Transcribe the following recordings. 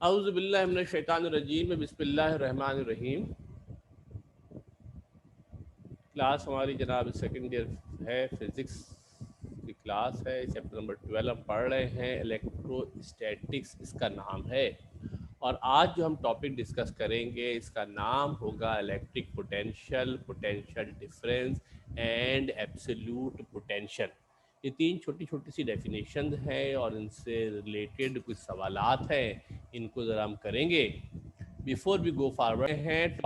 औज़ु बिल्लाहि मिनश शैतानिर रजीम बिस्मिल्लाहिर रहमानिर रहीम। क्लास हमारी जनाब सेकंड ईयर है, फिज़िक्स की क्लास है। चैप्टर नंबर 12 हम पढ़ रहे हैं, इलेक्ट्रोस्टैटिक्स इसका नाम है। और आज जो हम टॉपिक डिस्कस करेंगे इसका नाम होगा electric potential, potential difference and absolute potential. ये तीन छोटी छोटी सी डेफिनेशन है और इनसे रिलेटेड कुछ सवालात हैं, इनको ज़रा हम करेंगे। बिफोर वी गो फॉरवर्ड हैं,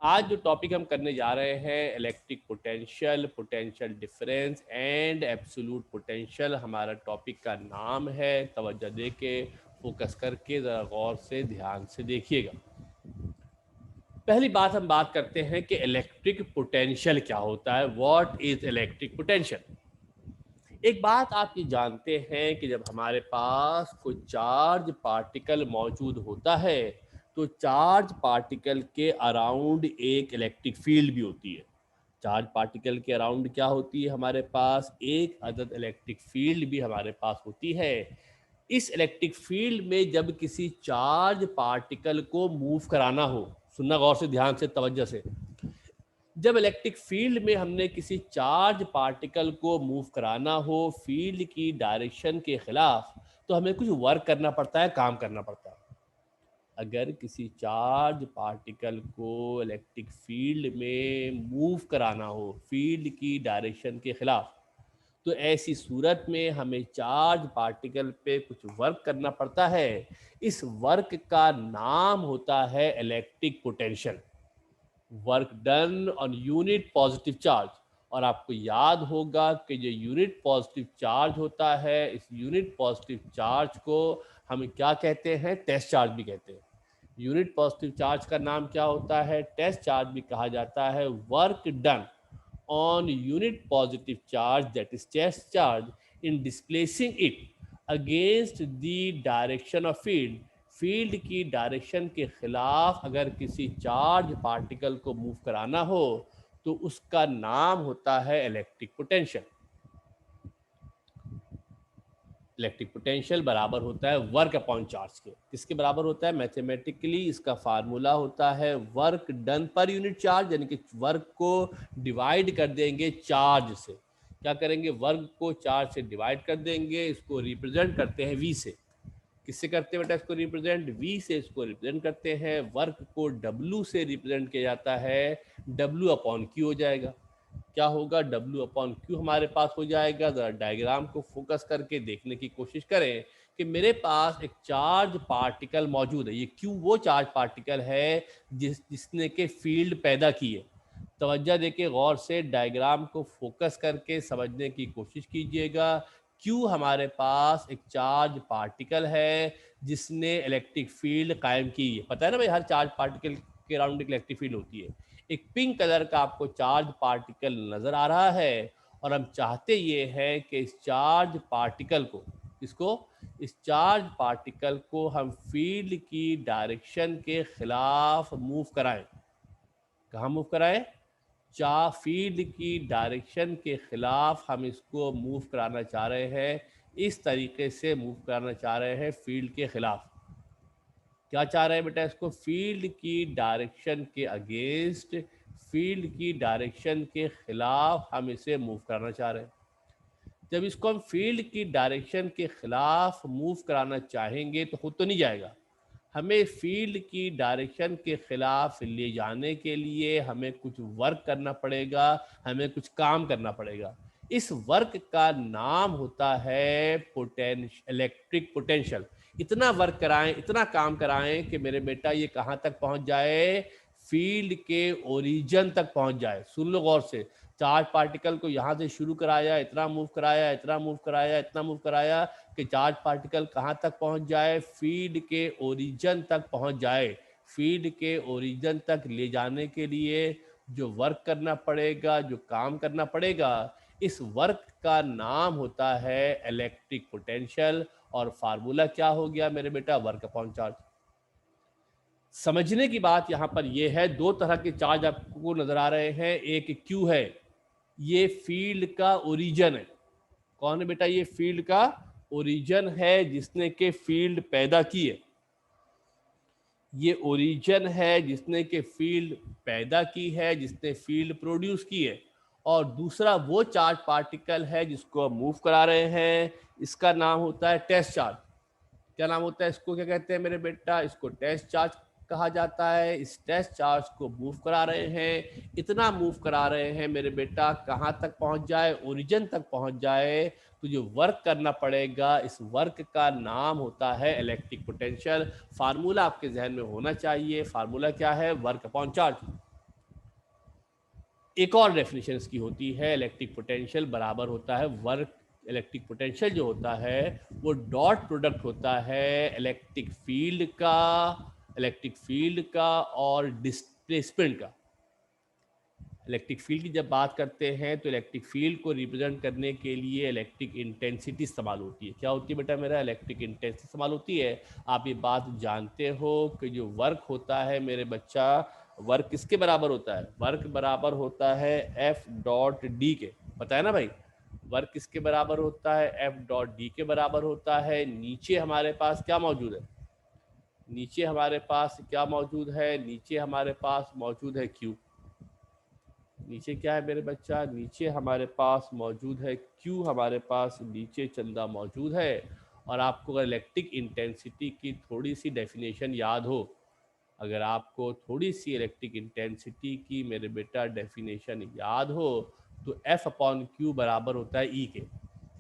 आज जो टॉपिक हम करने जा रहे हैं electric potential, potential difference and absolute potential, हमारा टॉपिक का नाम है। तवज्जो दे के फोकस करके ज़रा गौर से ध्यान से देखिएगा। पहली बात हम बात करते हैं कि इलेक्ट्रिक पोटेंशियल क्या होता है। What is electric potential. एक बात आप ये जानते हैं कि जब हमारे पास कोई चार्ज पार्टिकल मौजूद होता है तो चार्ज पार्टिकल के अराउंड एक इलेक्ट्रिक फील्ड भी होती है। चार्ज पार्टिकल के अराउंड क्या होती है, हमारे पास एक अदद इलेक्ट्रिक फील्ड भी हमारे पास होती है। इस इलेक्ट्रिक फील्ड में जब किसी चार्ज पार्टिकल को मूव कराना हो, सुनना गौर से ध्यान से तवज्जो से, जब इलेक्ट्रिक फील्ड में हमने किसी चार्ज पार्टिकल को मूव कराना हो फील्ड की डायरेक्शन के खिलाफ, तो हमें कुछ वर्क करना पड़ता है, काम करना पड़ता है। अगर किसी चार्ज पार्टिकल को इलेक्ट्रिक फील्ड में मूव कराना हो फील्ड की डायरेक्शन के खिलाफ, तो ऐसी सूरत में हमें चार्ज पार्टिकल पे कुछ वर्क करना पड़ता है। इस वर्क का नाम होता है electric potential. Work done on unit positive charge. और आपको याद होगा कि जो यूनिट पॉजिटिव चार्ज होता है, इस यूनिट पॉजिटिव चार्ज को हम क्या कहते हैं, टेस्ट चार्ज भी कहते हैं। यूनिट पॉजिटिव चार्ज का नाम क्या होता है, टेस्ट चार्ज भी कहा जाता है। Work done on unit positive charge, that is test charge, in displacing it against the direction of field, field की डायरेक्शन के खिलाफ अगर किसी चार्ज पार्टिकल को मूव कराना हो तो उसका नाम होता है इलेक्ट्रिक पोटेंशियल। इलेक्ट्रिक पोटेंशियल बराबर होता है वर्क अपॉन चार्ज के। किसके बराबर होता है, मैथमेटिकली इसका फार्मूला होता है work done per unit charge, यानी कि वर्क को डिवाइड कर देंगे चार्ज से। क्या करेंगे, वर्क को चार्ज से डिवाइड कर देंगे, इसको रिप्रेजेंट करते हैं वी से। किससे करते हैं बेटा इसको रिप्रेजेंट, वी से इसको रिप्रेजेंट करते हैं। वर्क को डब्ल्यू से रिप्रेजेंट किया जाता है, डब्ल्यू अपॉन क्यू हो जाएगा। क्या होगा, डब्ल्यू अपॉन क्यू हमारे पास हो जाएगा। जरा डायग्राम को फोकस करके देखने की कोशिश करें कि मेरे पास एक चार्ज पार्टिकल मौजूद है। ये क्यू वो चार्ज पार्टिकल है जिसने के फील्ड पैदा की है। तवज्जो देके गौर से डायग्राम को फोकस करके समझने की कोशिश कीजिएगा। क्यू हमारे पास एक चार्ज पार्टिकल है जिसने इलेक्ट्रिक फील्ड कायम की है। पता है ना भाई, हर चार्ज पार्टिकल के अराउंड एक इलेक्ट्रिक फील्ड होती है। एक पिंक कलर का आपको चार्ज पार्टिकल नजर आ रहा है और हम चाहते ये हैं कि इस चार्ज पार्टिकल को, इसको, इस चार्ज पार्टिकल को हम फील्ड की डायरेक्शन के खिलाफ मूव कराएं। कहाँ मूव कराएं, फील्ड की डायरेक्शन के खिलाफ हम इसको मूव कराना चाह रहे हैं। इस तरीके से मूव कराना चाह रहे हैं फील्ड के खिलाफ। क्या चाह रहे हैं बेटा, इसको फील्ड की डायरेक्शन के अगेंस्ट, फील्ड की डायरेक्शन के खिलाफ हम इसे मूव कराना चाह रहे हैं। जब इसको हम फील्ड की डायरेक्शन के खिलाफ मूव कराना चाहेंगे तो खुद तो नहीं जाएगा। हमें फील्ड की डायरेक्शन के खिलाफ ले जाने के लिए हमें कुछ वर्क करना पड़ेगा, हमें कुछ काम करना पड़ेगा। इस वर्क का नाम होता है इलेक्ट्रिक पोटेंशियल। इतना वर्क कराएं, इतना काम कराएं कि मेरे बेटा ये कहाँ तक पहुंच जाए, फील्ड के ओरिजिन तक पहुंच जाए। सुन लो गौर से, चार्ज पार्टिकल को यहाँ से शुरू कराया, इतना मूव कराया, इतना मूव कराया, इतना मूव कराया कि चार्ज पार्टिकल कहाँ तक पहुँच जाए, फील्ड के ओरिजिन तक पहुँच जाए। फील्ड के ओरिजिन तक ले जाने के लिए जो वर्क करना पड़ेगा, जो काम करना पड़ेगा, इस वर्क का नाम होता है इलेक्ट्रिक पोटेंशियल। और फार्मूला क्या हो गया मेरे बेटा, वर्क अपॉन चार्ज। समझने की बात यहाँ पर यह है, दो तरह के चार्ज आपको नजर आ रहे हैं। एक क्यू है, ये फील्ड का ओरिजिन है। कौन है बेटा? ये फील्ड का ओरिजिन है जिसने के फील्ड पैदा की है। ये ओरिजिन है जिसने के फील्ड पैदा की है, जिसने फील्ड प्रोड्यूस की है। और दूसरा वो चार्ज पार्टिकल है जिसको हम मूव करा रहे हैं, इसका नाम होता है टेस्ट चार्ज। क्या नाम होता है इसको? क्या कहते हैं मेरे बेटा? इसको टेस्ट चार्ज कहा जाता है। इस टेस्ट चार्ज को मूव करा रहे हैं, इतना मूव करा रहे हैं मेरे बेटा, कहाँ तक पहुँच जाए? ओरिजिन तक पहुँच जाए। तो जो वर्क करना पड़ेगा, इस वर्क का नाम होता है इलेक्ट्रिक पोटेंशियल। फार्मूला आपके जहन में होना चाहिए। फार्मूला क्या है? Work upon charge. एक और डेफिनेशन इसकी होती है, इलेक्ट्रिक पोटेंशियल बराबर होता है वर्क। इलेक्ट्रिक पोटेंशियल जो होता है वो डॉट प्रोडक्ट होता है इलेक्ट्रिक फील्ड का और डिस्प्लेसमेंट का। इलेक्ट्रिक फील्ड की जब बात करते हैं तो इलेक्ट्रिक फील्ड को रिप्रेजेंट करने के लिए इलेक्ट्रिक इंटेंसिटी इस्तेमाल होती है। क्या होती है बेटा मेरा? इलेक्ट्रिक इंटेंसिटी इस्तेमाल होती है। आप ये बात जानते हो कि जो वर्क होता है मेरे बच्चा, वर्क किसके बराबर होता है? वर्क बराबर होता है एफ डॉट डी के। पता है ना भाई? वर्क किसके बराबर होता है? एफ डॉट डी के बराबर होता है। नीचे हमारे पास क्या मौजूद है? नीचे हमारे पास क्या मौजूद है? नीचे हमारे पास मौजूद है क्यू। नीचे क्या है मेरे बच्चा? नीचे हमारे पास मौजूद है क्यू। हमारे पास नीचे चंदा मौजूद है। और आपको अगर इलेक्ट्रिक इंटेंसिटी की थोड़ी सी डेफिनेशन याद हो, अगर आपको थोड़ी सी इलेक्ट्रिक इंटेंसिटी की मेरे बेटा डेफिनेशन याद हो, तो एफ अपॉन क्यू बराबर होता है ई के।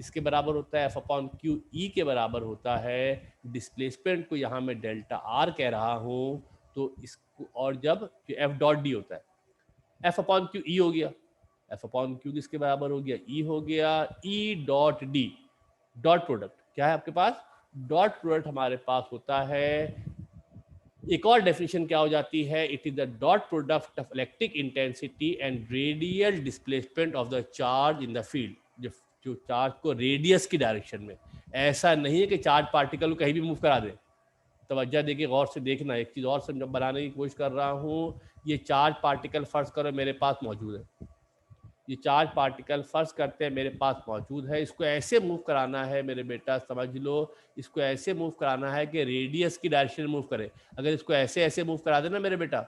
इसके बराबर होता है एफ अपॉन क्यू, ई के बराबर होता है डिस्प्लेसमेंट को यहाँ मैं डेल्टा आर कह रहा हूँ। तो इसको, और जब एफ डॉट डी होता है, एफ अपॉन क्यू ई हो गया। एफ अपॉन क्यू किसके बराबर हो गया? ई हो गया। E dot D, dot product क्या है आपके पास? डॉट प्रोडक्ट हमारे पास होता है। एक और डेफिनेशन क्या हो जाती है? It is the dot product of electric intensity and radial displacement of the charge in the field. जो चार्ज को रेडियस की डायरेक्शन में, ऐसा नहीं है कि चार्ज पार्टिकल को कहीं भी मूव करा दे। तवज्जो देखिए, गौर से देखना। एक चीज़ और समझ बनाने की कोशिश कर रहा हूँ। ये चार्ज पार्टिकल फर्ज करो मेरे पास मौजूद है। ये चार्ज पार्टिकल फर्ज करते हैं मेरे पास मौजूद है। इसको ऐसे मूव कराना है मेरे बेटा, समझ लो, इसको ऐसे मूव कराना है कि रेडियस की डायरेक्शन में मूव करे। अगर इसको ऐसे ऐसे मूव करा देना मेरे बेटा,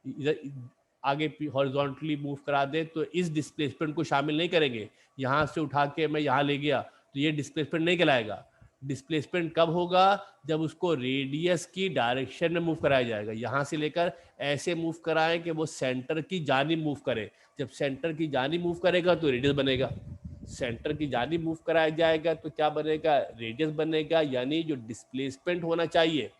इधर आगे हॉरिजॉन्टली मूव करा दे, तो इस डिस्प्लेसमेंट को शामिल नहीं करेंगे। यहाँ से उठा के मैं यहाँ ले गया तो ये डिस्प्लेसमेंट नहीं कहलाएगा। डिस्प्लेसमेंट कब होगा? जब उसको रेडियस की डायरेक्शन में मूव कराया जाएगा। यहाँ से लेकर ऐसे मूव कराएं कि वो सेंटर की जानिब मूव करे। जब सेंटर की जानिब मूव करेगा तो रेडियस बनेगा। सेंटर की जानिब मूव कराया जाएगा तो क्या बनेगा? रेडियस बनेगा। यानी जो डिस्प्लेसमेंट होना चाहिए,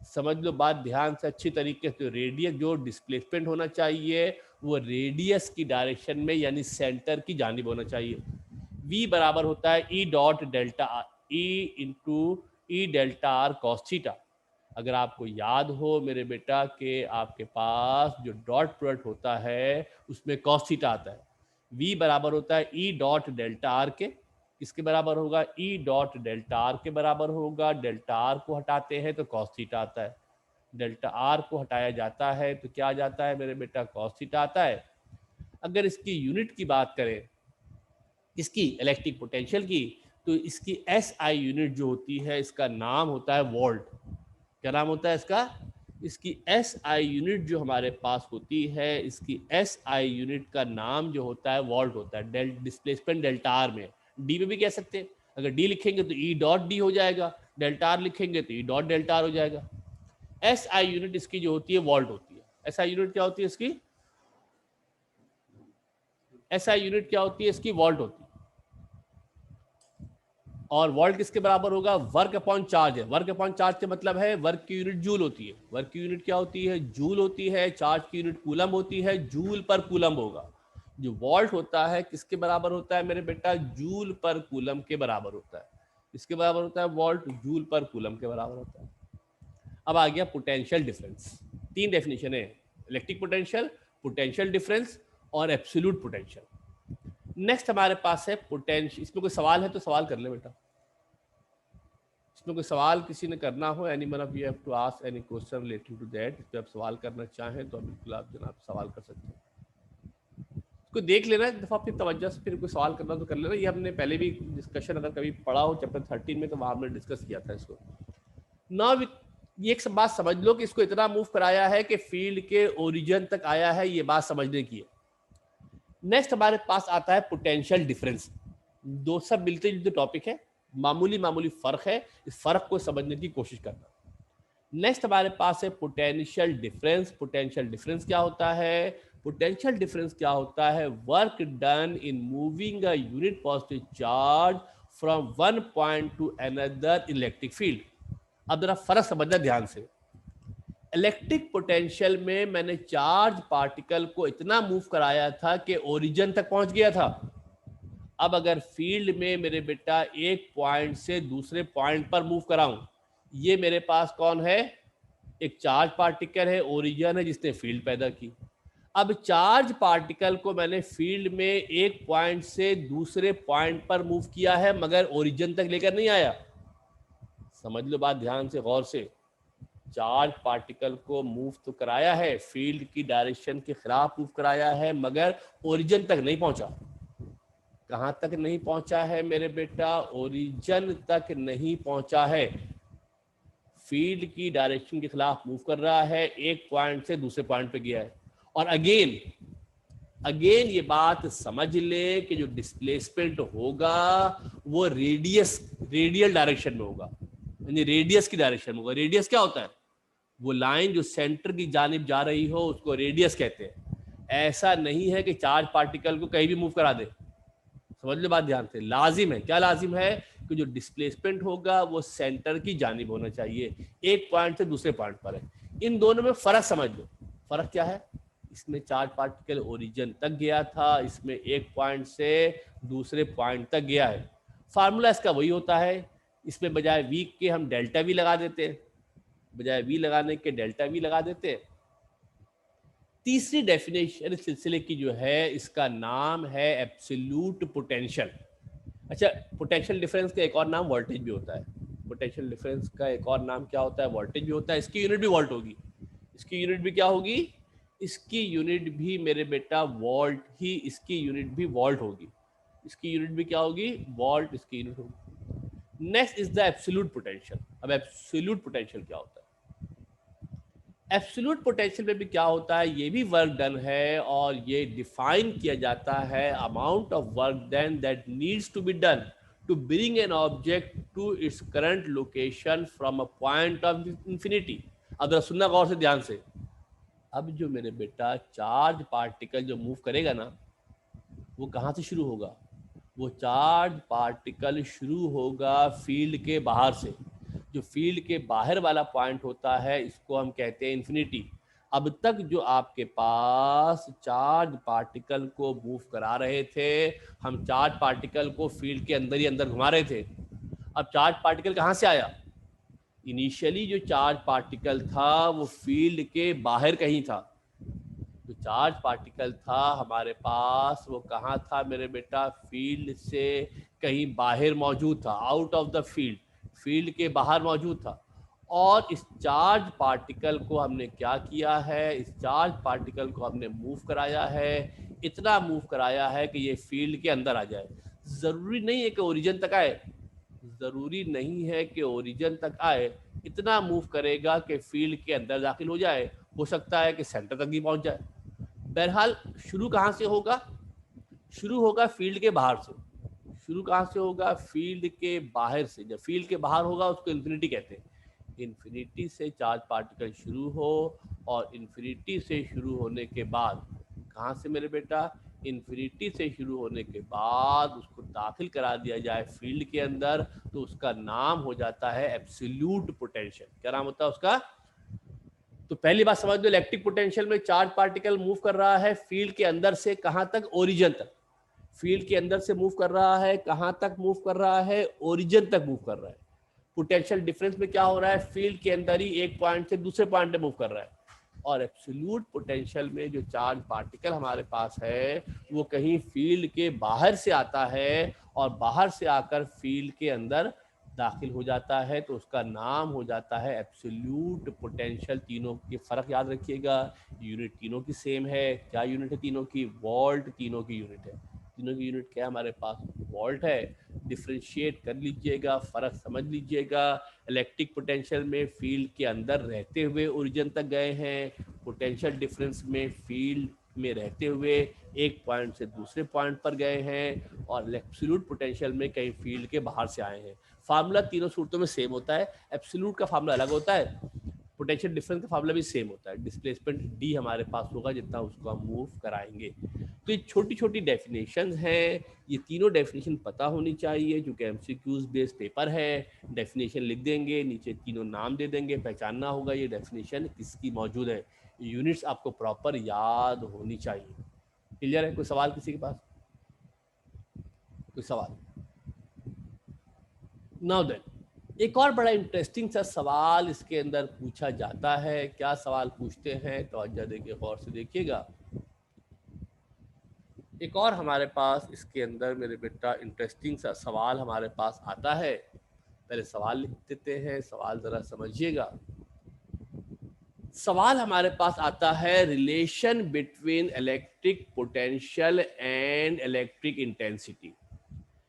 समझ लो बात ध्यान से अच्छी तरीके से, रेडियस जो डिस्प्लेसमेंट होना चाहिए वो रेडियस की डायरेक्शन में यानी सेंटर की जानिब होना चाहिए। v बराबर होता है E dot delta R, E into ई डेल्टा आर कॉस थीटा। अगर आपको याद हो मेरे बेटा कि आपके पास जो डॉट प्रोडक्ट होता है उसमें कॉस थीटा आता है। v बराबर होता है ई डॉट डेल्टा आर के। किसके बराबर होगा? ई डॉट डेल्टा आर के बराबर होगा। डेल्टा आर को हटाते हैं तो कॉस थीटा आता है। डेल्टा आर को हटाया जाता है तो क्या आ जाता है मेरे बेटा? कॉस थीटा आता है। अगर इसकी यूनिट की बात करें, इसकी इलेक्ट्रिक पोटेंशियल की, तो इसकी एस आई यूनिट जो होती है, इसका नाम होता है वोल्ट। क्या नाम होता है इसका? इसकी एस आई यूनिट जो हमारे पास होती है, इसकी एस आई यूनिट का नाम जो होता है वोल्ट होता है। डिस्प्लेसमेंट डेल्टा आर में, डी में भी कह सकते हैं। अगर डी लिखेंगे तो ई डॉट डी हो जाएगा, डेल्टा आर लिखेंगे तो ई डॉट डेल्टा आर हो जाएगा। एस आई यूनिट इसकी जो होती है वोल्ट होती है। एस आई यूनिट क्या होती है इसकी? एस आई यूनिट क्या होती है इसकी? वोल्ट होती है। और वोल्ट किसके बराबर होगा? वर्क अपॉन चार्ज है। वर्क अपॉन चार्ज का मतलब है वर्क की यूनिट जूल होती है। वर्क की यूनिट क्या होती है? जूल होती है। चार्ज की यूनिट कूलम होती है। जूल पर कूलम होगा। जो वोल्ट होता है किसके बराबर होता है मेरे बेटा? जूल पर कूलम के बराबर होता है। इसके बराबर होता है वोल्ट, जूल पर कूलम के बराबर होता है। अब आ गया पोटेंशियल डिफरेंस। तीन डेफिनेशन है, इलेक्ट्रिक पोटेंशियल, पोटेंशियल डिफरेंस और एब्सोल्यूट पोटेंशियल। नेक्स्ट हमारे पास है पोटेंशियल। इसमें कोई सवाल है तो सवाल कर ले बेटा। इसमें कोई सवाल किसी ने करना हो, any one of you have to ask any question related to that. इस पर आप सवाल करना चाहें तो बिल्कुल आप जनाब सवाल कर सकते हैं। इसको देख लेना एक दफा अपनी तवज्जो से, फिर कोई सवाल करना तो कर लेना। ये हमने पहले भी डिस्कशन अगर कभी पढ़ा हो चैप्टर 13 में तो वहां हमने डिस्कस किया था इसको। नाउ ये एक बात समझ लो कि इसको इतना मूव कराया है कि फील्ड के ओरिजिन तक आया है, ये बात समझने की है। नेक्स्ट हमारे पास आता है पोटेंशियल डिफरेंस। दो सब मिलते जुलते टॉपिक है, मामूली मामूली फर्क है, इस फर्क को समझने की कोशिश करना। नेक्स्ट हमारे पास है पोटेंशियल डिफरेंस। पोटेंशियल डिफरेंस क्या होता है? पोटेंशियल डिफरेंस क्या होता है? Work done in moving a unit positive charge from one point two another electric field. अब जरा फर्क समझना ध्यान से। इलेक्ट्रिक पोटेंशियल में मैंने चार्ज पार्टिकल को इतना मूव कराया था कि ओरिजिन तक पहुंच गया था। अब अगर फील्ड में मेरे बेटा एक पॉइंट से दूसरे पॉइंट पर मूव कराऊं, ये मेरे पास कौन है? एक चार्ज पार्टिकल है, ओरिजिन है जिसने फील्ड पैदा की। अब चार्ज पार्टिकल को मैंने फील्ड में एक पॉइंट से दूसरे पॉइंट पर मूव किया है, मगर ओरिजिन तक लेकर नहीं आया। समझ लो बात ध्यान से, गौर से। चार्ज पार्टिकल को मूव तो कराया है, फील्ड की डायरेक्शन के खिलाफ मूव कराया है, मगर ओरिजिन तक नहीं पहुंचा। कहां तक नहीं पहुंचा है मेरे बेटा? ओरिजिन तक नहीं पहुंचा है। फील्ड की डायरेक्शन के खिलाफ मूव कर रहा है, एक पॉइंट से दूसरे पॉइंट पे गया है। और अगेन ये बात समझ ले कि जो डिस्प्लेसमेंट होगा वो रेडियल डायरेक्शन में होगा, यानी रेडियस की डायरेक्शन में होगा। रेडियस क्या होता है? वो लाइन जो सेंटर की जानिब जा रही हो उसको रेडियस कहते हैं। ऐसा नहीं है कि चार्ज पार्टिकल को कहीं भी मूव करा दे। समझ लो बात ध्यान से। लाजिम है, क्या लाजिम है? कि जो डिस्प्लेसमेंट होगा वो सेंटर की जानिब होना चाहिए, एक पॉइंट से दूसरे पॉइंट पर है। इन दोनों में फर्क समझ लो। फर्क क्या है? इसमें चार्ज पार्टिकल ओरिजिन तक गया था, इसमें एक पॉइंट से दूसरे पॉइंट तक गया है। फार्मूला इसका वही होता है। इसमें बजाय वी के हम डेल्टा वी लगा देते हैं, बजाय वी लगाने के डेल्टा वी लगा देते हैं। तीसरी डेफिनेशन इस सिलसिले की जो है, इसका नाम है एब्सोल्यूट पोटेंशियल। अच्छा, पोटेंशियल डिफरेंस का एक और नाम वोल्टेज भी होता है। पोटेंशियल डिफरेंस का एक और नाम क्या होता है? वोल्टेज भी होता है। इसकी यूनिट भी वोल्ट होगी। इसकी यूनिट भी क्या होगी? इसकी यूनिट भी मेरे बेटा वोल्ट ही, इसकी यूनिट भी वोल्ट होगी। इसकी यूनिट भी क्या होगी? वोल्ट इसकी यूनिट होगी। Next is the absolute potential. अब एब्सोल्यूट पोटेंशियल क्या होता है? एब्सोल्यूट पोटेंशियल में भी क्या होता है? ये भी वर्क डन है, और ये डिफाइन किया जाता है amount of work done that needs to be done to bring an object to its current location from a point of infinity. अब जरा सुनना गौर से ध्यान से। अब जो मेरे बेटा चार्ज पार्टिकल जो मूव करेगा ना, वो कहाँ से शुरू होगा? वो चार्ज पार्टिकल शुरू होगा फील्ड के बाहर से। जो फील्ड के बाहर वाला पॉइंट होता है इसको हम कहते हैं इन्फिनिटी। अब तक जो आपके पास चार्ज पार्टिकल को मूव करा रहे थे, हम चार्ज पार्टिकल को फील्ड के अंदर ही अंदर घुमा रहे थे। अब चार्ज पार्टिकल कहाँ से आया? इनिशियली जो चार्ज पार्टिकल था वो फील्ड के बाहर कहीं था। जो चार्ज पार्टिकल था हमारे पास वो कहाँ था मेरे बेटा? फील्ड से कहीं बाहर मौजूद था, out of the field, field के बाहर मौजूद था। और इस चार्ज पार्टिकल को हमने क्या किया है? इस चार्ज पार्टिकल को हमने मूव कराया है, इतना मूव कराया है कि ये फील्ड के अंदर आ जाए। ज़रूरी नहीं है कि ओरिजिन तक आए, ज़रूरी नहीं है कि ओरिजिन तक आए, इतना मूव करेगा कि फील्ड के अंदर दाखिल हो जाए। हो सकता है कि सेंटर तक भी पहुंच जाए। बहरहाल शुरू कहाँ से होगा? शुरू होगा फील्ड के बाहर से। शुरू कहाँ से होगा? फील्ड के बाहर से। जब फील्ड के बाहर होगा उसको इन्फिनिटी कहते हैं। इन्फिनिटी से चार्ज पार्टिकल शुरू हो, और इन्फिनिटी से शुरू होने के बाद कहाँ से मेरे बेटा? इन्फिनिटी से शुरू होने के बाद उसको दाखिल करा दिया जाए फील्ड के अंदर, तो उसका नाम हो जाता है एब्सोल्यूट पोटेंशियल। क्या नाम होता है उसका? तो पहली बात समझ लो, इलेक्ट्रिक पोटेंशियल में चार्ज पार्टिकल मूव कर रहा है फील्ड के अंदर से कहां तक? ओरिजिन तक। फील्ड के अंदर से मूव कर रहा है, कहां तक मूव कर रहा है? ओरिजिन तक मूव कर रहा है। पोटेंशियल डिफरेंस में क्या हो रहा है? फील्ड के अंदर ही एक पॉइंट से दूसरे पॉइंट पे मूव कर रहा है। और एब्सोल्यूट पोटेंशियल में जो चार्ज पार्टिकल हमारे पास है वो कहीं फील्ड के बाहर से आता है, और बाहर से आकर फील्ड के अंदर दाखिल हो जाता है तो उसका नाम हो जाता है एब्सोल्यूट पोटेंशियल। तीनों के फ़र्क याद रखिएगा, यूनिट तीनों की सेम है। क्या यूनिट है तीनों की? वोल्ट तीनों की यूनिट है। तीनों की यूनिट क्या है हमारे पास? वोल्ट है। डिफ्रेंशिएट कर लीजिएगा, फ़र्क समझ लीजिएगा। इलेक्ट्रिक पोटेंशियल में फील्ड के अंदर रहते हुए ओरिजिन तक गए हैं, पोटेंशियल डिफरेंस में फील्ड में रहते हुए एक पॉइंट से दूसरे पॉइंट पर गए हैं, और एब्सोल्यूट पोटेंशियल में कहीं फील्ड के बाहर से आए हैं। फार्मूला तीनों सूरतों में सेम होता है। एब्सोल्यूट का फार्मूला अलग होता है, पोटेंशियल डिफरेंस का फार्मूला भी सेम होता है। डिस्प्लेसमेंट डी हमारे पास होगा जितना उसको हम मूव कराएंगे। तो ये छोटी छोटी डेफिनेशन हैं, ये तीनों डेफिनेशन पता होनी चाहिए क्योंकि एमसीक्यूज बेस्ड पेपर है। डेफिनेशन लिख देंगे, नीचे तीनों नाम दे देंगे, पहचानना होगा ये डेफिनेशन किसकी मौजूद है। यूनिट्स आपको प्रॉपर याद होनी चाहिए। क्लियर है? कोई सवाल किसी के पास? कोई सवाल? नाउ देन, एक और बड़ा इंटरेस्टिंग सा सवाल इसके अंदर पूछा जाता है। क्या सवाल पूछते हैं तो आज देखिए, गौर से देखिएगा। एक और हमारे पास इसके अंदर मेरे बेटा इंटरेस्टिंग सा सवाल हमारे पास आता है। पहले सवाल लिख देते हैं, सवाल जरा समझिएगा। सवाल हमारे पास आता है, relation between electric potential and electric intensity.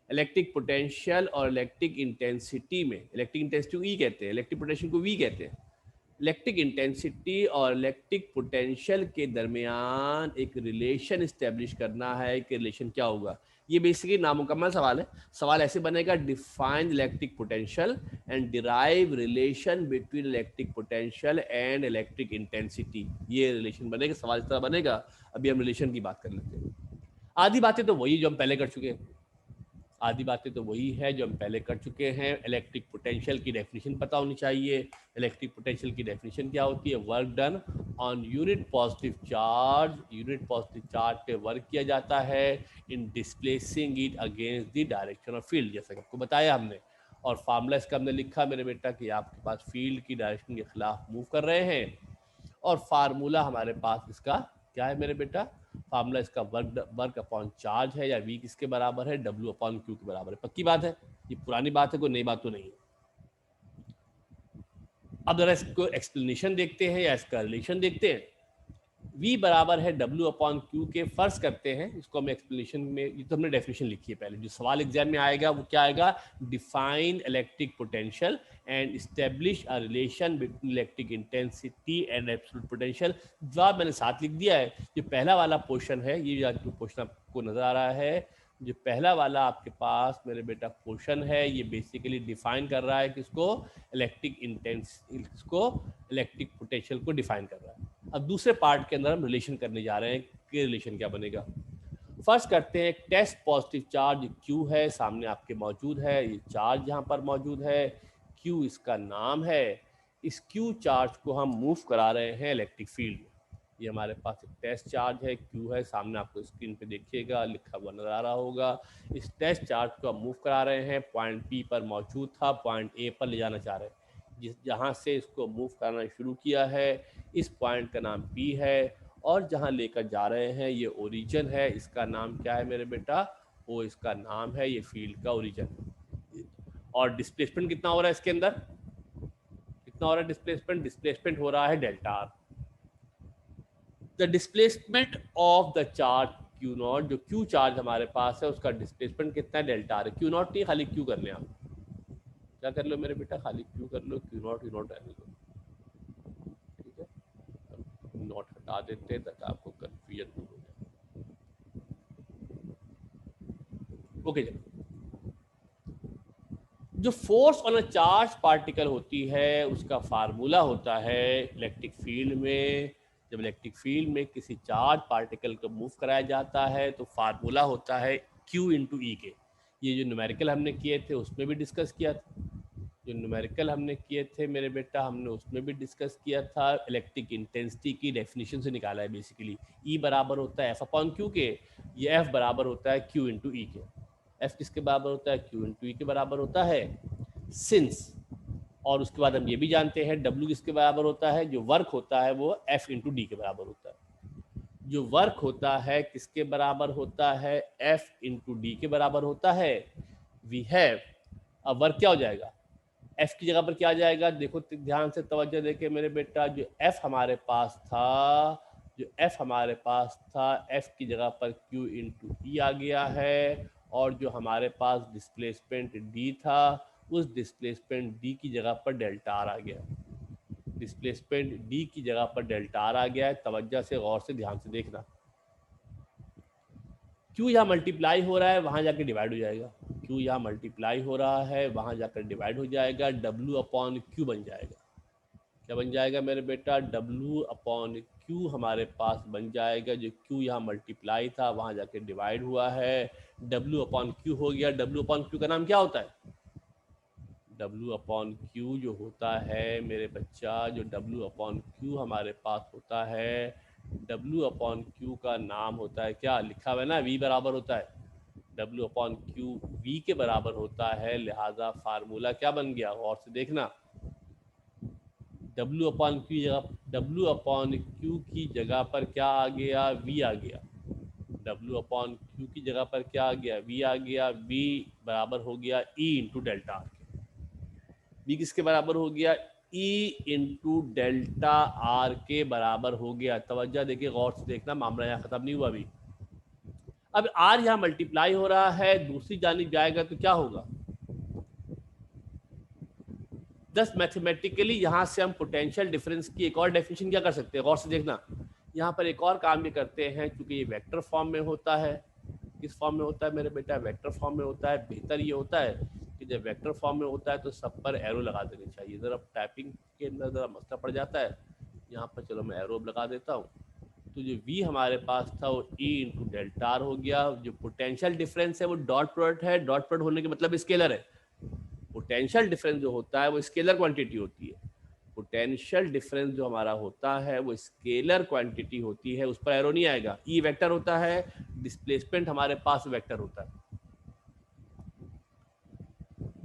Electric potential और इलेक्ट्रिक इंटेंसिटी में, इलेक्ट्रिक इंटेंसिटी को ई कहते हैं, इलेक्ट्रिक पोटेंशियल को वी कहते हैं। इलेक्ट्रिक इंटेंसिटी और इलेक्ट्रिक पोटेंशियल के दरमियान एक रिलेशन इस्टेब्लिश करना है कि रिलेशन क्या होगा। ये बेसिकली नामुकम्मल सवाल है। सवाल ऐसे बनेगा, define electric potential and derive relation between electric potential and electric intensity. ये रिलेशन बनेगा, सवाल इस तरह बनेगा। अभी हम रिलेशन की बात कर लेते हैं। आधी बातें तो वही जो हम पहले कर चुके हैं, आधी बातें तो वही है जो हम पहले कर चुके हैं। इलेक्ट्रिक पोटेंशियल की डेफिनेशन पता होनी चाहिए। इलेक्ट्रिक पोटेंशियल की डेफिनेशन क्या होती है? Work done on unit positive charge. Unit positive charge पे वर्क किया जाता है in displacing it against the direction of field, जैसा कि आपको बताया हमने। और फार्मूला इसका हमने लिखा मेरे बेटा कि आपके पास फील्ड की डायरेक्शन के खिलाफ मूव कर रहे हैं। और फार्मूला हमारे पास इसका क्या है मेरे बेटा? फार्मूला इसका वर्क अपॉन चार्ज है, या वी किसके बराबर है? डब्ल्यू अपॉन क्यू के बराबर है। पक्की बात है, ये पुरानी बात है, कोई नई बात तो नहीं है। अब जरा इसको एक्सप्लेनेशन देखते हैं या इसका रिलेशन देखते हैं। v बराबर है डब्ल्यू अपॉन क्यू के। फर्ज करते हैं इसको हम एक्सप्लेनेशन में, ये तो हमने डेफिनेशन लिखी है पहले। जो सवाल एग्जाम में आएगा वो क्या आएगा? Define electric potential and establish a relation between electric intensity and absolute potential. जवाब मैंने साथ लिख दिया है। जो पहला वाला पोर्शन है, ये जो पोर्शन आपको नजर आ रहा है, जो पहला वाला आपके पास मेरे बेटा पोर्शन है, ये बेसिकली डिफाइन कर रहा है किसको? इलेक्ट्रिक इसको इलेक्ट्रिक पोटेंशियल को डिफाइन कर रहा है। अब दूसरे पार्ट के अंदर हम रिलेशन करने जा रहे हैं कि रिलेशन क्या बनेगा। फर्स्ट करते हैं, टेस्ट पॉजिटिव चार्ज Q है, सामने आपके मौजूद है। ये चार्ज यहाँ पर मौजूद है, Q इसका नाम है। इस Q चार्ज को हम मूव करा रहे हैं इलेक्ट्रिक फील्ड में। ये हमारे पास एक टेस्ट चार्ज है, Q है, सामने आपको स्क्रीन पे देखिएगा, लिखा हुआ नजर आ रहा होगा। इस टेस्ट चार्ज को हम मूव करा रहे हैं, पॉइंट P पर मौजूद था, पॉइंट A पर ले जाना चाह रहे हैं। जहाँ से इसको मूव करना शुरू किया है, इस पॉइंट का नाम P है, और जहाँ लेकर जा रहे हैं ये ओरिजिन है। इसका नाम क्या है मेरे बेटा? O इसका नाम है, ये फील्ड का ओरिजिन। और डिस्प्लेसमेंट कितना हो रहा है इसके अंदर? कितना हो रहा है डिस्प्लेसमेंट? डिस्प्लेसमेंट हो रहा है delta R. The displacement of the charge Q not, जो Q चार्ज हमारे पास है उसका डिस्प्लेसमेंट कितना है? Delta R. Q नॉट नहीं, खाली Q कर लें आप। क्या कर लो मेरे बेटा? खाली Q कर लो, Q नॉट रहने दो। ठीक है, नॉट हटा देते हैं ताकि आपको कंफ्यूजन हो जाए। ओके जी, जो force on a charge particle होती है उसका फार्मूला होता है इलेक्ट्रिक फील्ड में। जब इलेक्ट्रिक फील्ड में किसी चार्ज पार्टिकल को मूव कराया जाता है तो फार्मूला होता है Q इंटू ई के। ये जो न्यूमेरिकल हमने किए थे उसमें भी डिस्कस किया था। जो न्यूमेरिकल हमने किए थे मेरे बेटा, हमने उसमें भी डिस्कस किया था। इलेक्ट्रिक इंटेंसिटी की डेफिनेशन से निकाला है बेसिकली। E बराबर होता है F अपॉन क्यू के, ये F बराबर होता है Q इंटू ई के। F किसके बराबर होता है? Q इंटू ई के बराबर होता है, सिंस। और उसके बाद हम ये भी जानते हैं W किसके बराबर होता है? जो वर्क होता है वो F इंटू डी के बराबर होता है। जो वर्क होता है किसके बराबर होता है? F इंटू डी के बराबर होता है। वी हैव, अब वर्क क्या हो जाएगा? एफ की जगह पर क्या आ जाएगा, देखो ध्यान से तवज्जो देके मेरे बेटा, जो एफ हमारे पास था, जो एफ हमारे पास था, एफ की जगह पर क्यू इंटू ई आ गया है, और जो हमारे पास डिस्प्लेसमेंट डी था, उस डिस्प्लेसमेंट डी की जगह पर डेल्टा आर आ गया। डिस्प्लेसमेंट डी की जगह पर डेल्टा आर आ गया है। तवज्जो से गौर से ध्यान से देखना, क्यू यहाँ मल्टीप्लाई हो रहा है, वहाँ जाकर डिवाइड हो जाएगा। क्यू यहाँ मल्टीप्लाई हो रहा है, वहाँ जाकर डिवाइड हो जाएगा, डब्ल्यू अपॉन क्यू बन जाएगा। क्या बन जाएगा मेरे बेटा, डब्ल्यू अपॉन क्यू हमारे पास बन जाएगा। जो क्यू यहाँ मल्टीप्लाई था, वहाँ जाकर डिवाइड हुआ है, डब्ल्यू अपॉन क्यू हो गया। डब्ल्यू अपॉन क्यू का नाम क्या होता है, डब्ल्यू अपॉन क्यू जो होता है मेरे बच्चा, जो डब्ल्यू अपॉन क्यू हमारे पास होता है, डब्ल्यू अपॉन क्यू का नाम होता है, क्या लिखा हुआ है ना, वी बराबर होता है, डब्ल्यू अपॉन क्यू वी के बराबर होता है। लिहाजा फार्मूला क्या बन गया, और से देखना, डब्ल्यू अपॉन क्यू जगह, डब्ल्यू अपॉन क्यू की जगह पर क्या आ गया, वी आ गया। डब्ल्यू अपॉन क्यू की जगह पर क्या आ गया, वी आ गया। वी बराबर हो गया ई इंटू डेल्टा आर के। वी किसके बराबर हो गया, ई इंटू डेल्टा आर के बराबर हो गया। तवज्जो देखिए, गौर से देखना, मामला यहाँ खत्म नहीं हुआ अभी। अब आर यहाँ मल्टीप्लाई हो रहा है, दूसरी जानिब जाएगा तो क्या होगा, दस मैथमेटिकली यहाँ से हम पोटेंशियल डिफरेंस की एक और डेफिनेशन क्या कर सकते हैं, गौर से देखना। यहाँ पर एक और काम भी करते हैं, क्योंकि ये वेक्टर फॉर्म में होता है। किस फॉर्म में होता है मेरे बेटा, वेक्टर फॉर्म में होता है। बेहतर ये होता है कि जब वेक्टर फॉर्म में होता है तो सब पर एरो लगा देनी चाहिए। ज़रा टाइपिंग के अंदर ज़रा मसला पड़ जाता है। यहाँ पर चलो मैं एरो लगा देता हूँ। तो जो v हमारे पास था वो e इंटू डेल्टा आर हो गया। जो पोटेंशियल डिफरेंस है वो डॉट प्रोडक्ट है, डॉट प्रोडक्ट होने के मतलब स्केलर है। पोटेंशियल डिफरेंस जो होता है वो स्केलर क्वांटिटी होती है। पोटेंशियल डिफरेंस जो हमारा होता है वो स्केलर क्वांटिटी होती है, उस पर एरो नहीं आएगा। ई वेक्टर होता है, डिस्प्लेसमेंट हमारे पास वेक्टर होता है।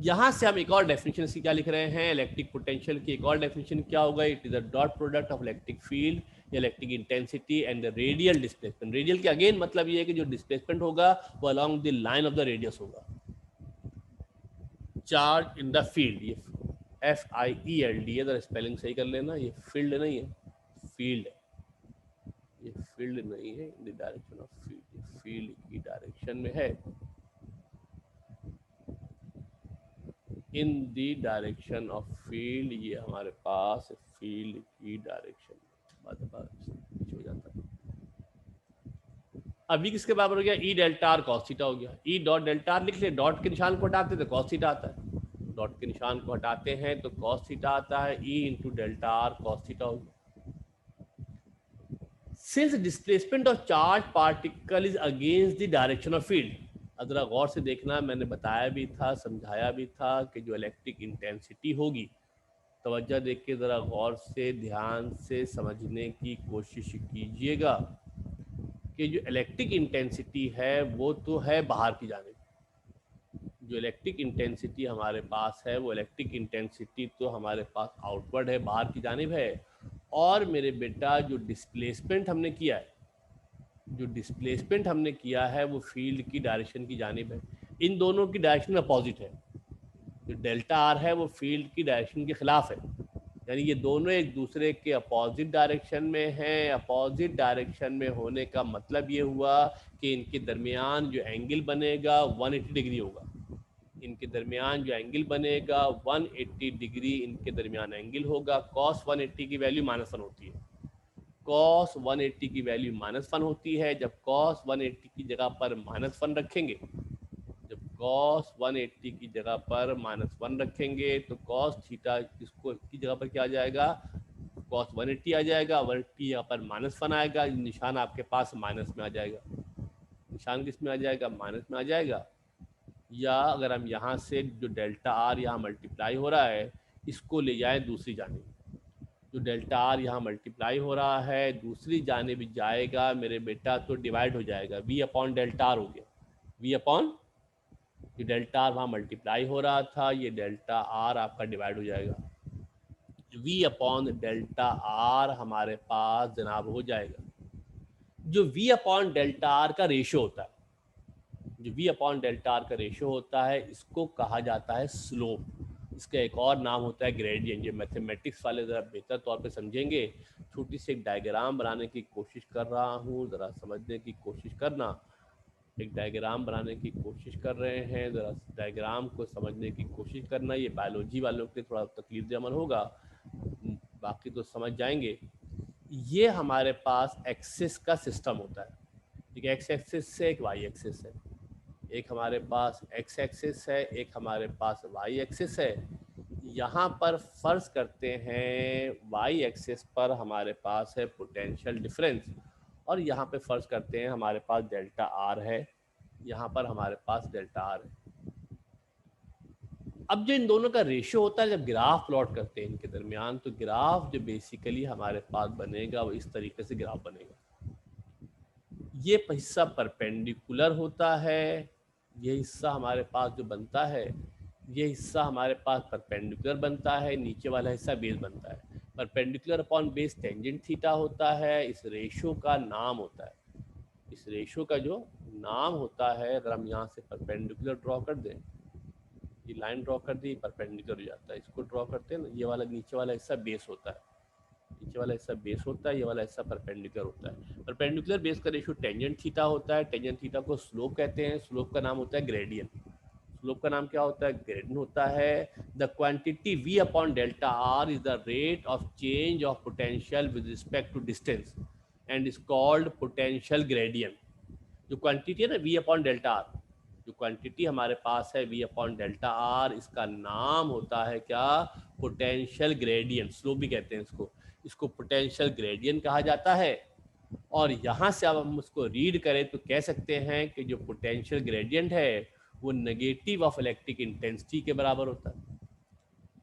यहां से हम एक और डेफिनेशन इसकी क्या लिख रहे हैं, इलेक्ट्रिक पोटेंशियल की एक और डेफिनेशन क्या होगा, it is a dot product of electric field, electric intensity and the radial displacement. Radial के अगेन मतलब ये है कि जो डिस्प्लेसमेंट होगा वो along the line of the radius होगा। चार्ज इन द फील्ड, ये FIELD है, स्पेलिंग सही कर लेना, ये फील्ड नहीं है, फील्ड, ये फील्ड नहीं है, in the direction of field, field की डायरेक्शन में है, in the direction of field, ये हमारे पास फील्ड की डायरेक्शन हो जाता है। अभी किसके बराबर हो गया, ई डेल्टा आर कॉस थीटा हो गया। ई डॉट डेल्टा आर लिख ले, डॉट के निशान को हटाते तो कॉस थीटा आता है, डॉट के निशान को हटाते हैं तो कॉस थीटा आता है। E into delta R cos theta हो गया। Since displacement of charge particle is against the direction of field, जरा गौर से देखना, मैंने बताया भी था, समझाया भी था कि जो इलेक्ट्रिक इंटेंसिटी होगी, तवज्जो देख के ज़रा गौर से ध्यान से समझने की कोशिश कीजिएगा कि जो इलेक्ट्रिक इंटेंसिटी है वो तो है बाहर की जानिब। जो इलेक्ट्रिक इंटेंसिटी हमारे पास है वो इलेक्ट्रिक इंटेंसिटी तो हमारे पास आउटवर्ड है, बाहर की जानिब है। और मेरे बेटा जो डिस्प्लेसमेंट हमने किया है, जो डिस्प्लेसमेंट हमने किया है वो फील्ड की डायरेक्शन की जानिब है। इन दोनों की डायरेक्शन अपोजिट है। जो डेल्टा आर है वो फील्ड की डायरेक्शन के खिलाफ है, यानी ये दोनों एक दूसरे के अपोजिट डायरेक्शन में हैं। अपोजिट डायरेक्शन में होने का मतलब ये हुआ कि इनके दरमियान जो एंगल बनेगा 180 डिग्री होगा। इनके दरमियान जो एंगल बनेगा 180 डिग्री इनके दरमियान एंगल होगा। कॉस 180 की वैल्यू -1 होती है, कॉस 180 की वैल्यू -1 होती है। जब कॉस 180 की जगह पर -1 रखेंगे, जब कॉस 180 की जगह पर -1 रखेंगे तो कॉस थीटा इसको की जगह पर क्या आ जाएगा, कॉस 180 आ जाएगा। 180 यहाँ पर -1 आएगा, निशान आपके पास माइनस में आ जाएगा। निशान किस में आ जाएगा, माइनस में आ जाएगा। या अगर हम यहाँ से जो डेल्टा आर यहाँ मल्टीप्लाई हो रहा है इसको ले जाएं दूसरी जानिब, जो डेल्टा आर यहाँ मल्टीप्लाई हो रहा है दूसरी जानिब जाएगा मेरे बेटा तो डिवाइड हो जाएगा। वी अपॉन डेल्टा आर हो गया, वी अपॉन, ये डेल्टा आर वहाँ मल्टीप्लाई हो रहा था, ये डेल्टा आर आपका डिवाइड हो जाएगा। वी अपॉन डेल्टा आर हमारे पास जनाब हो जाएगा। जो वी अपॉन डेल्टा आर का रेशो होता है, जो वी अपॉन डेल्टा आर का रेशो होता है इसको कहा जाता है स्लोप। इसका एक और नाम होता है ग्रेडियंट। ये मैथमेटिक्स वाले ज़रा बेहतर तौर पे समझेंगे। छोटी सी एक डायग्राम बनाने की कोशिश कर रहा हूँ, ज़रा समझने की कोशिश करना। एक डायग्राम बनाने की कोशिश कर रहे हैं, ज़रा डायग्राम को समझने की कोशिश करना। ये बायोलॉजी वालों के लिए थोड़ा तकलीफ दे अमल होगा, बाकी तो समझ जाएंगे। ये हमारे पास एक्सिस का सिस्टम होता है, ठीक है। एक्स एक्सिस से एक वाई एक्सिस है, एक हमारे पास एक्स एक्सिस है, एक हमारे पास वाई एक्सिस है। यहाँ पर फर्ज करते हैं वाई एक्सिस पर हमारे पास है पोटेंशियल डिफरेंस, और यहाँ पे फर्ज करते हैं हमारे पास डेल्टा आर है, यहाँ पर हमारे पास डेल्टा आर है। अब जो इन दोनों का रेशियो होता है, जब ग्राफ प्लॉट करते हैं इनके दरमियान, तो ग्राफ जो बेसिकली हमारे पास बनेगा वो इस तरीके से ग्राफ बनेगा। ये हिस्सा परपेंडिकुलर होता है, ये हिस्सा हमारे पास जो बनता है, ये हिस्सा हमारे पास परपेंडिकुलर बनता है, नीचे वाला हिस्सा बेस बनता है। Perpendicular upon base tangent theta होता है, इस रेशियो का नाम होता है, इस रेशियो का जो नाम होता है, अगर हम यहाँ से परपेंडिकुलर ड्रॉ कर दें, ये लाइन ड्रॉ कर दी, परपेंडिकुलर हो जाता है। इसको ड्रॉ करते हैं ना, ये वाला नीचे वाला हिस्सा बेस होता है, नीचे वाला हिस्सा बेस होता है, ये वाला हिस्सा परपेंडिकुलर होता है। परपेंडिकुलर बेस का रेशियो टेंजेंट थीटा होता है, टेंजेंट थीटा को स्लोप कहते हैं, स्लोप का नाम होता है ग्रेडियंट। स्लोप का नाम क्या होता है? ग्रेडियंट होता है। The quantity v upon delta r is the rate of change of potential with respect to distance and is called potential gradient. जो क्वांटिटी है ना v अपॉन डेल्टा आर, जो क्वांटिटी हमारे पास है v अपॉन डेल्टा आर, इसका नाम होता है क्या? Potential gradient. स्लोप भी कहते हैं इसको, इसको पोटेंशियल ग्रेडियंट कहा जाता है। और यहाँ से अब हम उसको रीड करें तो कह सकते हैं कि जो पोटेंशियल ग्रेडियंट है वो नेगेटिव ऑफ इलेक्ट्रिक इंटेंसिटी के बराबर होता है।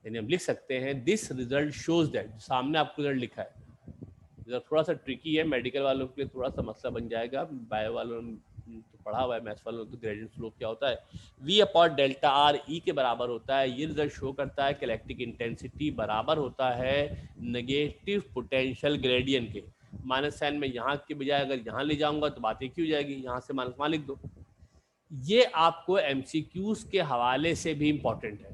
यानी हम लिख सकते हैं दिस रिजल्ट शोज दैट, सामने आपको रिजल्ट लिखा है, थोड़ा सा ट्रिकी है, मेडिकल वालों के लिए थोड़ा सा मसला बन जाएगा, बायो वालों ने तो पढ़ा हुआ है, मैथ्स वालों तो ग्रेडियंट स्लोप क्या होता है, v upon delta R E के बराबर होता है। ये रिजल्ट शो करता है कि इलेक्ट्रिक इंटेंसिटी बराबर होता है नेगेटिव पोटेंशियल ग्रेडियंट के। माइनस साइन में यहाँ के बजाय अगर यहाँ ले जाऊंगा तो बात एक ही हो जाएगी, यहाँ से माइनस वहाँ लिख दो। ये आपको एमसीक्यूज के हवाले से भी इम्पोर्टेंट है।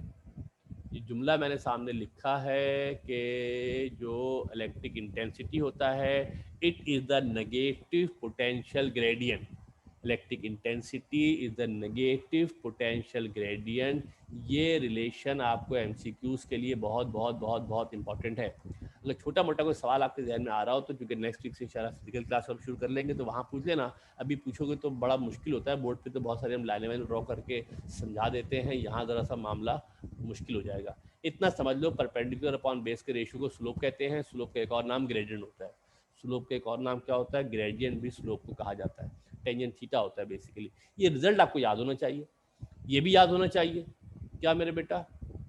ये जुमला मैंने सामने लिखा है कि जो इलेक्ट्रिक इंटेंसिटी होता है, it is the negative potential gradient. Electric intensity is the negative potential gradient. ये रिलेशन आपको एमसीक्यूज के लिए बहुत बहुत बहुत बहुत इंपॉर्टेंट है। अगर छोटा मोटा कोई सवाल आपके जहन में आ रहा हो तो क्योंकि नेक्स्ट वीक से शायद फिजिकल क्लास हम शुरू कर लेंगे, तो वहाँ पूछ लेना। अभी पूछोगे तो बड़ा मुश्किल होता है, बोर्ड पे तो बहुत सारे हम लाइन वाइन ड्रॉ करके समझा देते हैं, यहाँ ज़रा सा मामला मुश्किल हो जाएगा। इतना समझ लो, परपेंडिकुलर अपॉन बेस के रेशियो को स्लोप कहते हैं। स्लोप का एक और नाम ग्रेडियंट होता है। स्लोप का एक और नाम क्या होता है? ग्रेडियंट भी स्लोप को कहा जाता है। टेंजेंट थीटा होता है बेसिकली। ये रिजल्ट आपको याद होना चाहिए, ये भी याद होना चाहिए क्या मेरे बेटा?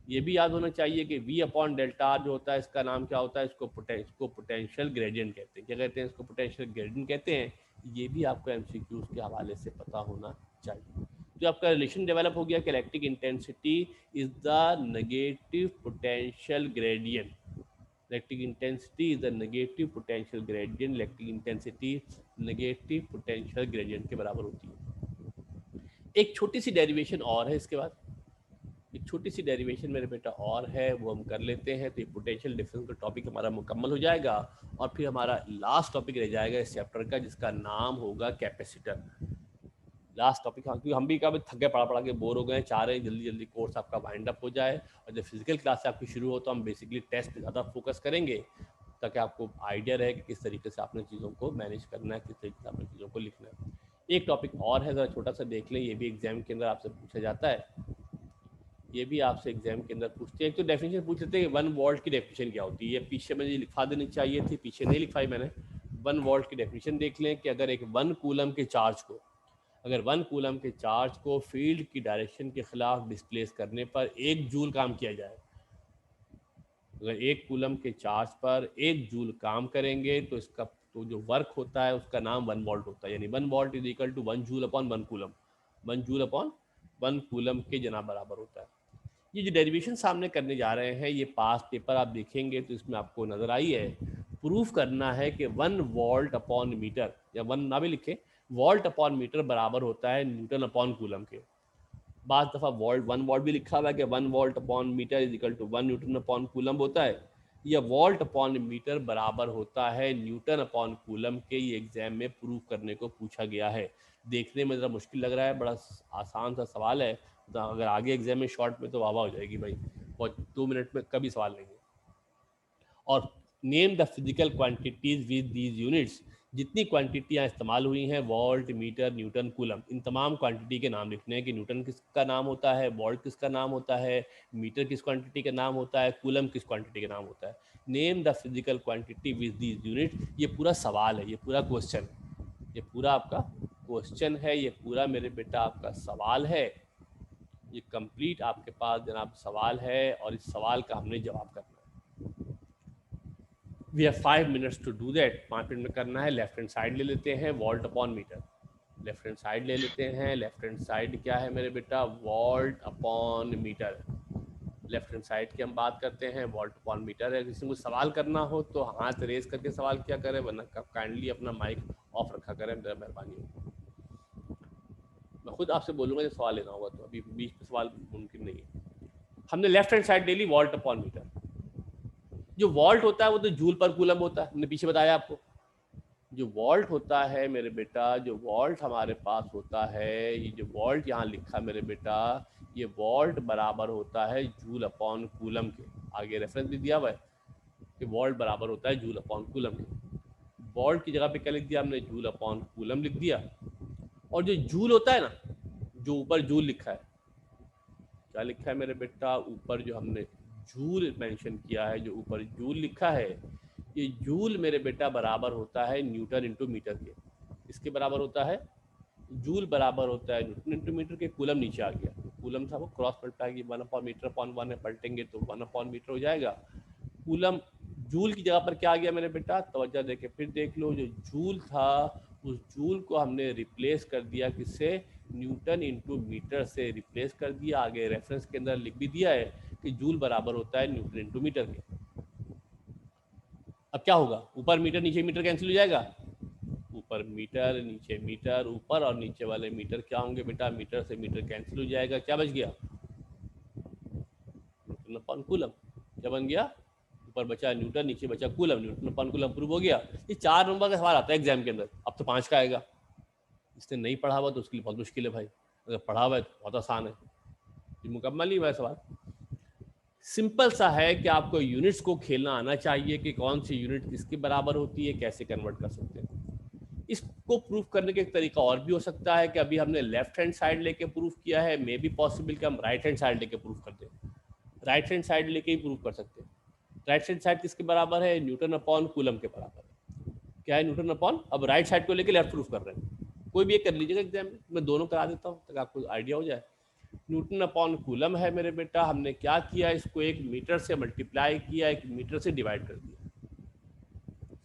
ये भी याद होना चाहिए कि v अपॉन डेल्टा आर जो होता है, इसका नाम क्या होता है? इसको पोटेंशियल ग्रेडियंट कहते हैं। क्या कहते हैं इसको? पोटेंशियल ग्रेडियंट कहते हैं। ये भी आपको एमसीक्यूज के हवाले से पता होना चाहिए। तो आपका रिलेशन डेवलप हो गया कि electric intensity is the negative potential gradient. Electric intensity is the negative potential gradient. Electric intensity negative potential gradient के बराबर होती है। एक छोटी सी डेरिवेशन और है इसके बाद, एक छोटी सी डेरिवेशन मेरे बेटा और है, वो हम कर लेते हैं। तो ये पोटेंशियल डिफरेंस का टॉपिक हमारा मुकम्मल हो जाएगा, और फिर हमारा लास्ट टॉपिक रह जाएगा इस चैप्टर का, जिसका नाम होगा कैपेसिटर। लास्ट टॉपिक, हाँ, क्योंकि हम भी कभी थक गए, पढ़ा पढ़ा के बोर हो गए, चाह रहे हैं जल्दी जल्दी कोर्स आपका वाइंड अप हो जाए। और जब फिजिकल क्लास आपकी शुरू हो तो हम बेसिकली टेस्ट पे ज़्यादा फोकस करेंगे, ताकि आपको आइडिया रहे कि किस तरीके से आपने चीज़ों को मैनेज करना है, किस तरीके से आपने चीज़ों को लिखना है। एक टॉपिक और है, ज़रा छोटा सा देख लें, ये भी एग्जाम के अंदर आपसे पूछा जाता है। ये भी आपसे एग्जाम के अंदर पूछते हैं। एक तो डेफिनेशन पूछ लेते हैं, 1 वोल्ट की डेफिनेशन क्या होती है। ये पीछे मुझे लिखवा देनी चाहिए थी, पीछे नहीं लिखवाई मैंने। 1 वोल्ट की डेफिनेशन देख लें कि अगर एक 1 कूलम के चार्ज को, अगर 1 कूलम के चार्ज को फील्ड की डायरेक्शन के खिलाफ डिस्प्लेस करने पर 1 जूल काम किया जाए, अगर 1 कूलम के चार्ज पर 1 जूल काम करेंगे तो इसका तो जो वर्क होता है उसका नाम 1 वोल्ट होता है। यानी 1 volt is equal to 1 joule upon 1 coulomb. 1 joule upon 1 coulomb के जना बराबर होता है। ये जो डेरिवेशन सामने करने जा रहे हैं, ये पास पेपर आप देखेंगे तो इसमें आपको नज़र आई है। प्रूफ करना है कि 1 वोल्ट अपॉन मीटर, या 1 ना भी लिखें, वोल्ट अपॉन मीटर बराबर होता है न्यूटन अपॉन कूलम के। बाज़ दफ़ा वोल्ट 1 वोल्ट भी लिखा हुआ है कि 1 volt upon metre is equal to 1 newton upon coulomb होता है। या वोल्ट अपॉन मीटर बराबर होता है न्यूटन अपॉन कूलम के। ये एग्जाम में प्रूव करने को पूछा गया है। देखने में ज़रा मुश्किल लग रहा है, बड़ा आसान सा सवाल है। तो अगर आगे एग्जाम में शॉर्ट में तो वाह वाह हो जाएगी भाई, और 2 मिनट में कभी सवाल नहीं है। और name the physical quantities with these units. जितनी क्वांटिटियाँ इस्तेमाल हुई हैं, वोल्ट, मीटर, न्यूटन, कूलम, इन तमाम क्वांटिटी के नाम लिखने हैं कि न्यूटन किसका नाम होता है, वोल्ट किसका नाम होता है, मीटर किस क्वांटिटी का नाम होता है, कूलम किस क्वांटिटी का नाम होता है। Name the physical quantity with these unit. ये पूरा सवाल है, ये पूरा क्वेश्चन है, ये पूरा आपका क्वेश्चन है, ये पूरा मेरे बेटा आपका सवाल है। ये कंप्लीट आपके पास जनाब सवाल है और इस सवाल का हमने जवाब करना है। We have 5 minutes to do that. 5 minute में करना है। लेफ्ट हैंड साइड ले लेते हैं, volt upon metre. Left hand side ले लेते हैं। लेफ्ट हैंड साइड क्या है मेरे बेटा, volt upon metre. Left hand side की हम बात करते हैं, वोल्ट अपॉन मीटर है। किसी को सवाल करना हो तो हाथ रेस करके सवाल क्या करें, वरना काइंडली अपना माइक ऑफ रखा करें, मेरा मेहरबानी हो। मैं खुद आपसे बोलूँगा जब सवाल लेना होगा, तो अभी बीच में सवाल मुमकिन नहीं है। हमने लेफ्ट हैंड साइड ले ली, वोल्ट अपॉन मीटर। जो वोल्ट होता है वो तो जूल पर कूलम होता है, हमने पीछे बताया आपको। जो वोल्ट होता है मेरे बेटा, जो वोल्ट हमारे पास होता है, ये जो वोल्ट यहाँ लिखा मेरे बेटा, ये वोल्ट बराबर होता है जूल अपॉन कूलम के। आगे रेफरेंस भी दिया हुआ है कि वोल्ट बराबर होता है जूल अपॉन कूलम के। वोल्ट की जगह पे क्या लिख दिया हमने, जूल अपॉन कूलम लिख दिया। और जो जूल होता है ना, जो ऊपर जूल लिखा है, क्या लिखा है मेरे बेटा, ऊपर जो हमने जूल मेंशन किया है, जो ऊपर जूल लिखा है, ये जूल मेरे बेटा बराबर होता है न्यूटन इंटू मीटर के। इसके बराबर होता है, जूल बराबर होता है न्यूटन इंटू मीटर के। कूलम नीचे आ गया, कूलम था वो क्रॉस पलटाएगी, 1/मीटर/1 में पलटेंगे तो 1/मीटर हो जाएगा। कूलम जूल की जगह पर क्या आ गया मेरे बेटा, तवज्जो देके फिर देख लो। जो जूल था उस जूल को हमने रिप्लेस कर दिया किससे, न्यूटन इंटू मीटर से रिप्लेस कर दिया। आगे रेफरेंस के अंदर लिख भी दिया है कि जूल बराबर होता है न्यूटन इंटू मीटर के। अब क्या होगा, ऊपर मीटर नीचे मीटर कैंसिल हो जाएगा, ऊपर मीटर नीचे मीटर, ऊपर और नीचे वाले मीटर क्या होंगे बेटा, मीटर से मीटर कैंसिल हो जाएगा। क्या बच गया, न्यूटन अपॉन कूलम। क्या बन गया, ऊपर बचा न्यूटन, नीचे बचा coulomb, Newton upon coulomb prove हो गया। ये 4 नंबर का सवाल आता है एग्जाम के अंदर, अब तो 5 का आएगा। इसने नहीं पढ़ा हुआ तो उसके लिए बहुत मुश्किल है भाई, अगर पढ़ा हुआ है तो बहुत आसान है। ये मुकम्मल ही हुआ है सवाल। सिंपल सा है कि आपको यूनिट्स को खेलना आना चाहिए कि कौन सी यूनिट किसके बराबर होती है, कैसे कन्वर्ट कर सकते हैं। इसको प्रूफ करने का एक तरीका और भी हो सकता है कि अभी हमने लेफ्ट हैंड साइड लेके प्रूफ किया है, मे बी पॉसिबल कि हम राइट हैंड साइड लेके प्रूफ कर दें। राइट हैंड साइड लेके ही प्रूफ कर सकते हैं। राइट हैंड साइड किसके बराबर है, न्यूटन अपॉन कूलम के बराबर है। क्या है, न्यूटन अपॉन, अब राइट साइड को लेके लेफ्ट प्रूफ कर रहे हैं, कोई भी एक कर लीजिएगा एग्जाम में, मैं दोनों करा देता हूँ ताकि आपको आइडिया हो जाए। न्यूटन अपॉन कूलम है मेरे बेटा, हमने क्या किया, इसको 1 मीटर से मल्टीप्लाई किया, 1 मीटर से डिवाइड कर दिया।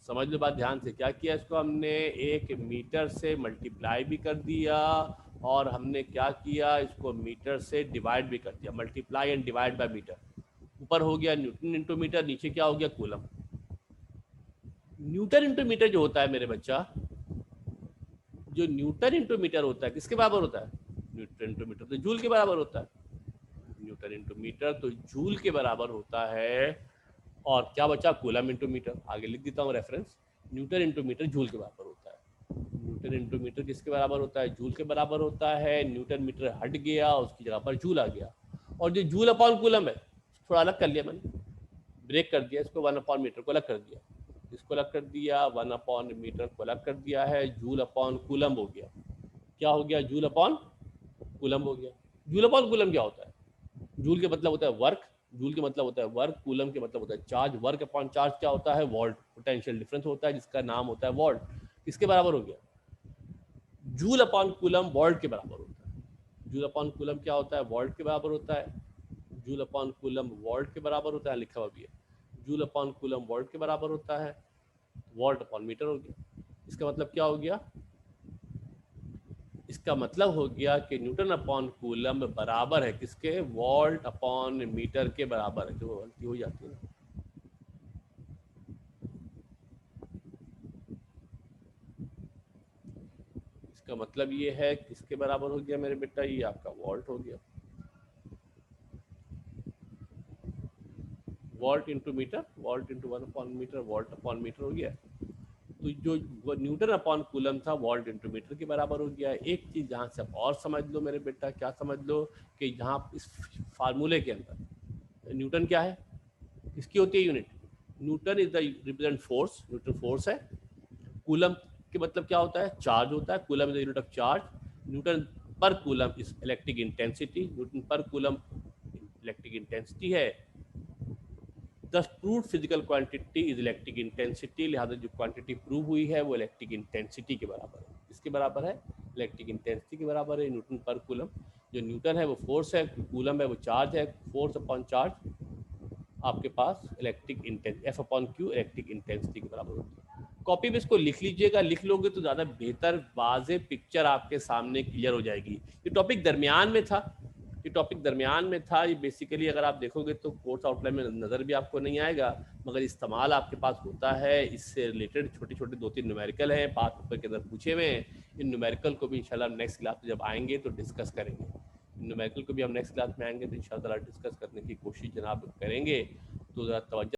समझ लो बात ध्यान से, क्या किया, इसको हमने 1 मीटर से मल्टीप्लाई भी कर दिया और हमने क्या किया, इसको मीटर से डिवाइड भी कर दिया। Multiply and divide by metre. ऊपर हो गया न्यूटन इंटू मीटर, नीचे क्या हो गया, कूलम। न्यूटन इंटू मीटर जो होता है मेरे बच्चा, जो न्यूटन इंटू मीटर होता है किसके बराबर होता है, न्यूटन इंटू मीटर तो जूल के बराबर होता है। न्यूटन इंटू मीटर तो जूल के बराबर होता है। और क्या बचा, कूलम इंटू मीटर। आगे लिख देता हूँ reference, newton into metre joule के बराबर होता है। न्यूटन इंटू मीटर किसके बराबर होता है, जूल के बराबर होता है। न्यूटन मीटर हट गया, उसकी जगह पर जूल आ गया। और जो जूल अपॉन कूलम है, थोड़ा अलग कर लिया मैंने, ब्रेक कर दिया इसको, 1/मीटर को अलग कर दिया, इसको अलग कर दिया, 1/मीटर को अलग कर दिया है, जूल अपॉन कूलम हो गया। क्या हो गया, जूल अपॉन कूलम हो गया। जूल अपॉन कूलम क्या होता है, जूल के मतलब होता है वर्क, जूल के मतलब होता है वर्क, कूलम के मतलब होता है चार्ज। वर्क अपॉन चार्ज क्या होता है, वोल्ट, पोटेंशियल डिफरेंस होता है जिसका नाम होता है वोल्ट। किसके बराबर हो गया, जूल अपॉन कूलम वोल्ट के बराबर होता है। जूल अपॉन कूलम क्या होता है, वोल्ट के बराबर होता है। जूल अपॉन कूलम वोल्ट के बराबर होता है, लिखा हुआ भी है, जूल अपॉन कूलम वोल्ट के बराबर होता है। वोल्ट अपॉन मीटर हो गया। इसका मतलब क्या हो गया, इसका मतलब हो गया कि न्यूटन अपॉन कूलम बराबर है किसके, वोल्ट अपॉन मीटर के बराबर है। जो गलती हो जाती है ना, इसका मतलब ये है किसके बराबर हो गया मेरे बेटा, ये आपका वोल्ट हो गया, volt into metre, volt into 1/मीटर, वोल्ट अपॉन मीटर हो गया। तो जो न्यूटन अपॉन कूलम था वोल्ट इंटू मीटर के बराबर हो गया। एक चीज़ जहाँ से आप और समझ लो मेरे बेटा, क्या समझ लो कि यहाँ इस फार्मूले के अंदर न्यूटन क्या है, किसकी होती है unit, newton is the represent force, newton force है। कूलम के मतलब क्या होता है, चार्ज होता है, coulomb is the unit of charge. Newton पर coulomb is electric intensity, newton पर कूलम इलेक्ट्रिक इंटेंसिटी है। The prove physical quantity is electric intensity, लिहाजा जो क्वांटिटी प्रूव हुई है वो इलेक्ट्रिक इंटेंसिटी के बराबर है। इसके बराबर है, इलेक्ट्रिक इंटेंसिटी के बराबर है न्यूटन पर कूलम। जो न्यूटन है वो फोर्स है, कूलम है वो चार्ज है, फोर्स अपॉन चार्ज आपके पास electric intensity, F upon Q electric intensity के बराबर होती है। कॉपी में इसको लिख लीजिएगा, लिख लोगे तो ज़्यादा बेहतर वाज़े पिक्चर आपके सामने क्लियर हो जाएगी। ये टॉपिक दरमियान में था, ये टॉपिक दरमियान में था। ये बेसिकली अगर आप देखोगे तो कोर्स आउटलाइन में नज़र भी आपको नहीं आएगा, मगर इस्तेमाल आपके पास होता है। इससे रिलेटेड छोटे छोटे 2-3 न्यूमेरिकल हैं, पास पेपर के अंदर पूछे हुए हैं। इन न्यूमेरिकल को भी इंशाल्लाह नेक्स्ट क्लास में जब आएंगे तो डिस्कस करेंगे। न्यूमेरिकल को भी हम नेक्स्ट क्लास में आएंगे तो इंशाल्लाह डिस्कस करने की कोशिश जनाब करेंगे। तो ज़रा तवज्जो